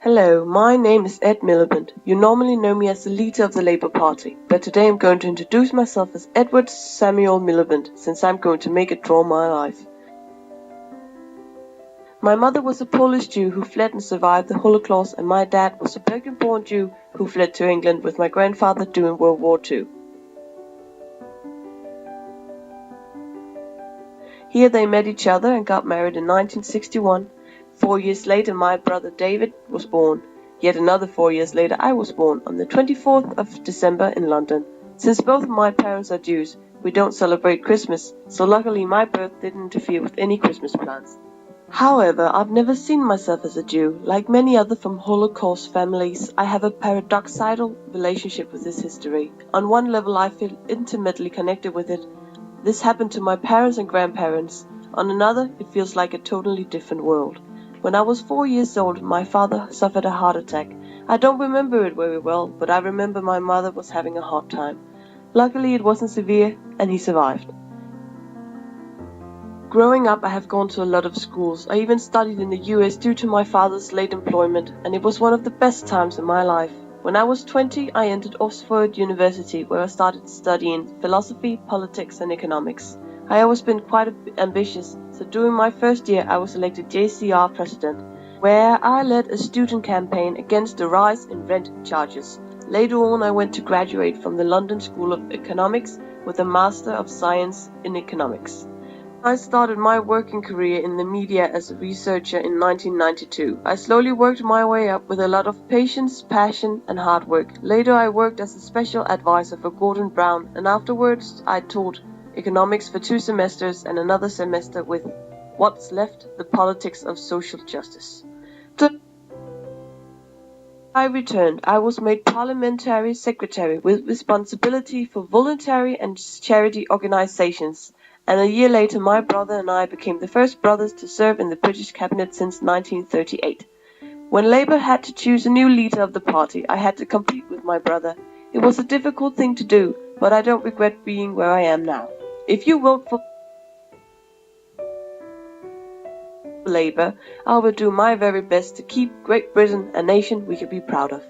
Hello, my name is Ed Miliband. You normally know me as the leader of the Labour Party, but today I'm going to introduce myself as Edward Samuel Miliband, since I'm going to make it draw my life. My mother was a Polish Jew who fled and survived the Holocaust, and my dad was a Belgian-born Jew who fled to England with my grandfather during World War II. Here they met each other and got married in 1961. 4 years later, my brother David was born. Yet another 4 years later, I was born on the 24th of December in London. Since both of my parents are Jews, we don't celebrate Christmas, so luckily my birth didn't interfere with any Christmas plans. However, I've never seen myself as a Jew. Like many other from Holocaust families, I have a paradoxical relationship with this history. On one level, I feel intimately connected with it. This happened to my parents and grandparents. On another, it feels like a totally different world. When I was 4 years old, my father suffered a heart attack. I don't remember it very well, but I remember my mother was having a hard time. Luckily, it wasn't severe, and he survived. Growing up, I have gone to a lot of schools. I even studied in the US due to my father's late employment, and it was one of the best times in my life. When I was 20, I entered Oxford University, where I started studying philosophy, politics, and economics. I always been quite ambitious, so during my first year I was elected JCR president, where I led a student campaign against the rise in rent charges. Later on, I went to graduate from the London School of Economics with a Master of Science in Economics. I started my working career in the media as a researcher in 1992. I slowly worked my way up with a lot of patience, passion, and hard work. Later, I worked as a special advisor for Gordon Brown, and afterwards, I taught economics for 2 semesters and another semester with What's Left, the Politics of Social Justice. I returned. I was made parliamentary secretary with responsibility for voluntary and charity organizations, and a year later my brother and I became the first brothers to serve in the British cabinet since 1938. When Labour had to choose a new leader of the party, I had to compete with my brother. It was a difficult thing to do, but I don't regret being where I am now. If you vote for Labour, I will do my very best to keep Great Britain a nation we can be proud of.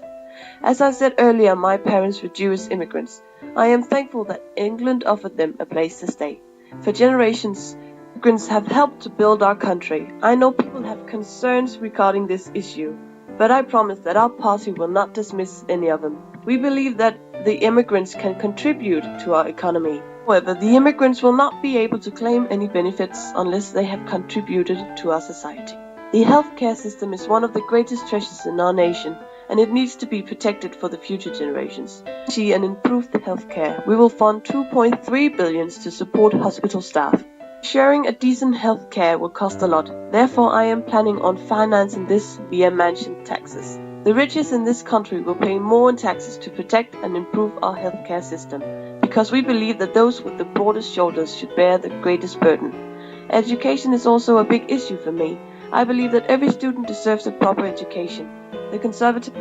As I said earlier, my parents were Jewish immigrants. I am thankful that England offered them a place to stay. For generations, immigrants have helped to build our country. I know people have concerns regarding this issue, but I promise that our party will not dismiss any of them. We believe that the immigrants can contribute to our economy. However, the immigrants will not be able to claim any benefits unless they have contributed to our society. The healthcare system is one of the greatest treasures in our nation, and it needs to be protected for the future generations. To see and improve the healthcare, we will fund 2.3 billion to support hospital staff. Sharing a decent healthcare will cost a lot. Therefore, I am planning on financing this via mansion taxes. The richest in this country will pay more in taxes to protect and improve our healthcare system, because we believe that those with the broadest shoulders should bear the greatest burden. Education is also a big issue for me. I believe that every student deserves a proper education. The Conservative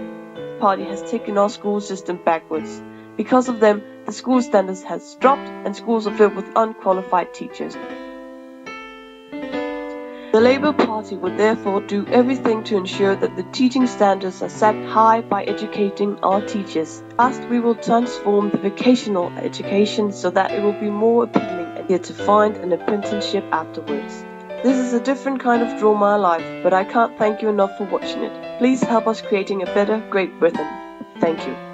Party has taken our school system backwards. Because of them, the school standards has dropped and schools are filled with unqualified teachers. The Labour Party will therefore do everything to ensure that the teaching standards are set high by educating our teachers. Last, we will transform the vocational education so that it will be more appealing and easier to find an apprenticeship afterwards. This is a different kind of Draw My Life, but I can't thank you enough for watching it. Please help us creating a better Great Britain. Thank you.